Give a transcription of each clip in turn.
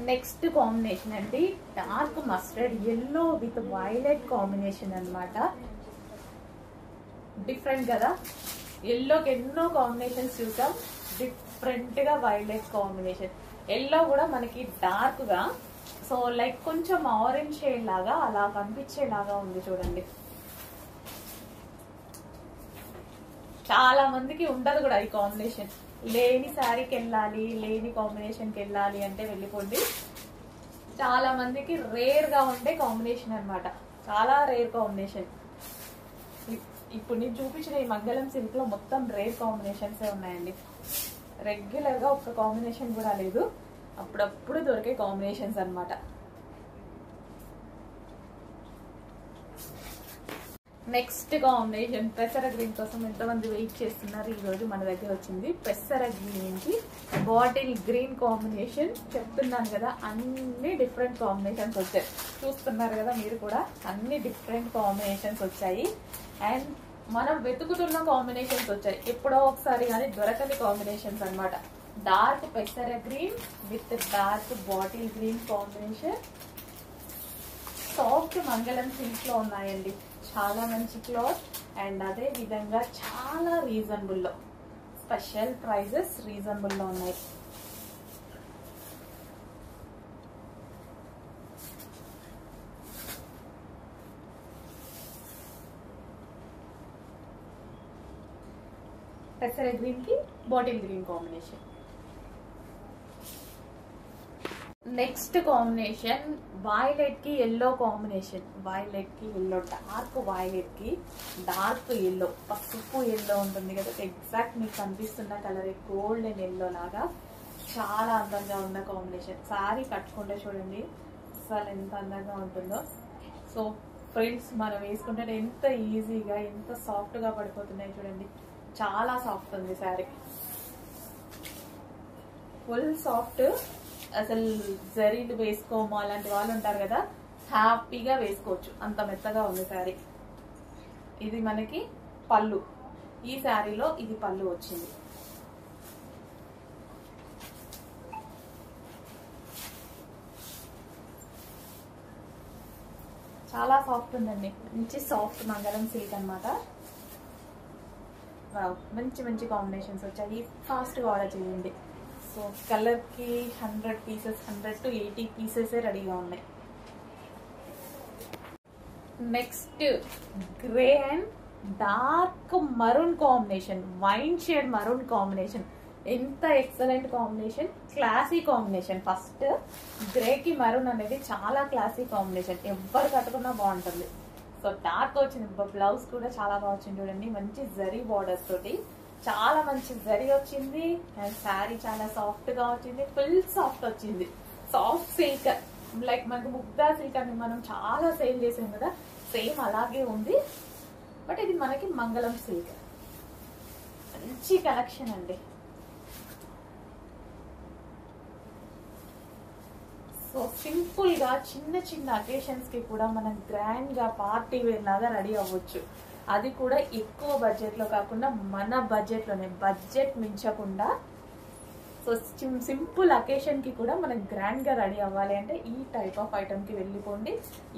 Next combination అండి dark mustard yellow with violet combination అన్నమాట. Different కదా, ఎల్లోకి ఎన్నో కాంబినేషన్స్ చూసాం, డిఫరెంట్ గా వైలెట్ కాంబినేషన్. ఎల్లో కూడా మనకి డార్క్ గా, సో లైక్ కొంచెం ఆరెంజ్ షేడ్ లాగా అలా కనిపించేలాగా ఉంది చూడండి. చాలా మందికి ఉండదు కూడా ఈ కాంబినేషన్. లేని శారీకి వెళ్ళాలి, లేని కాంబినేషన్కి వెళ్ళాలి అంటే వెళ్ళిపోండి. చాలా మందికి రేర్ గా ఉండే కాంబినేషన్ అన్నమాట, చాలా రేర్ కాంబినేషన్. ఇప్పుడు నేను చూపించిన ఈ మంగళం సిల్క్ లో మొత్తం రేర్ కాంబినేషన్స్ ఉన్నాయండి. రెగ్యులర్ గా ఒక్క కాంబినేషన్ కూడా లేదు, అప్పుడప్పుడు దొరికే కాంబినేషన్స్ అన్నమాట. నెక్స్ట్ కాంబినేషన్ పెసర గ్రీన్ కోసం ఎంతమంది వెయిట్ చేస్తున్నారు. ఈ రోజు మన దగ్గర వచ్చింది పెసర గ్రీన్ కి బాటిల్ గ్రీన్ కాంబినేషన్. చెప్తున్నాను కదా అన్ని డిఫరెంట్ కాంబినేషన్స్ వచ్చాయి, చూస్తున్నారు కదా మీరు కూడా, అన్ని డిఫరెంట్ కాంబినేషన్స్ వచ్చాయి. అండ్ మనం వెతుకుతున్న కాంబినేషన్స్ వచ్చాయి, ఎప్పుడో ఒకసారి కానీ దొరకని కాంబినేషన్స్ అన్నమాట. డార్క్ పెసర green with dark bottle green combination. Soft మంగళం సిల్క్ లో ఉన్నాయండి, చాలా మంచి క్లాత్. అండ్ అదే విధంగా చాలా రీజనబుల్ లో, స్పెషల్ ప్రైజెస్ రీజనబుల్ లో ఉన్నాయి. పెసర గ్రీన్ కి bottle green combination. Next combination violet కి ఎల్లో కాంబినేషన్. వైలెట్ కి ఎల్లో, డార్క్ వైలెట్ కి డార్క్ ఎల్లో, పసుపు ఎల్లో ఉంటుంది కదా, ఎగ్జాక్ట్ మీకు కనిపిస్తున్న కలర్ గోల్డెన్ ఎల్లో లాగా చాలా అందంగా ఉన్న కాంబినేషన్. సారీ కట్టుకుంటే చూడండి అసలు ఎంత అందంగా ఉంటుందో. సో ఫ్రెండ్స్ మనం వేసుకుంటే ఎంత ఈజీగా ఎంత సాఫ్ట్ గా పడిపోతున్నాయి చూడండి, చాలా సాఫ్ట్ ఉంది శారీ, ఫుల్ సాఫ్ట్. అసలు జరీలు వేసుకోము అలాంటి వాళ్ళు ఉంటారు కదా, హ్యాపీగా వేసుకోవచ్చు, అంత మెత్తగా ఉంది శారీ. ఇది మనకి పళ్ళు, ఈ శారీలో ఇది పళ్ళు వచ్చింది. చాలా సాఫ్ట్ ఉందండి, మంచి సాఫ్ట్ మంగళం సిల్క్ అనమాట. మంచి మంచి కాంబినేషన్స్ వచ్చాయి, ఫాస్ట్గా ఆర్డర్ చేయండి. సో కలర్ కి 100 పీసెస్, 100 to 80 పీసెస్ రెడీగా ఉన్నాయి. Next grey and dark maroon combination, wine shade maroon combination. ఎంత excellent combination, classy combination. First grey కి మరూన్ అనేది చాలా క్లాసీ కాంబినేషన్, ఎవరు కట్టుకున్నా బాగుంటుంది. సో డార్క్ వచ్చింది, బ్లౌజ్ కూడా చాలా బాగా వచ్చింది చూడండి, మంచి జరీ బార్డర్స్ తోటి చాలా మంచి జరీ వచ్చింది. అండ్ శారీ చాలా సాఫ్ట్ గా వచ్చింది, ఫుల్ సాఫ్ట్ వచ్చింది. సాఫ్ట్ సిల్క్, లైక్ మనకు ముగ్ధా సిల్క్ అని మనం చాలా సేల్ చేసాం కదా, సేమ్ అలాగే ఉంది. బట్ ఇది మనకి మంగళం సిల్క్, మంచి కలెక్షన్ అండి. సో సింపుల్ గా చిన్న చిన్న అకేషన్స్ కి కూడా మనం గ్రాండ్ గా పార్టీ వేర్ లాగా రెడీ అవ్వచ్చు. అది కూడా ఎక్కువ బడ్జెట్ లో కాకుండా మన బడ్జెట్ లోనే, బడ్జెట్ మించకుండా. సో సింపుల్ అకేషన్ కి కూడా మనం గ్రాండ్ గా రెడీ అవ్వాలి అంటే ఈ టైప్ ఆఫ్ ఐటమ్ కి వెళ్ళిపోండి.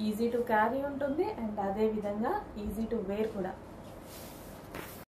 ఈజీ టు క్యారీ ఉంటుంది అండ్ అదే విధంగా ఈజీ టు వేర్ కూడా.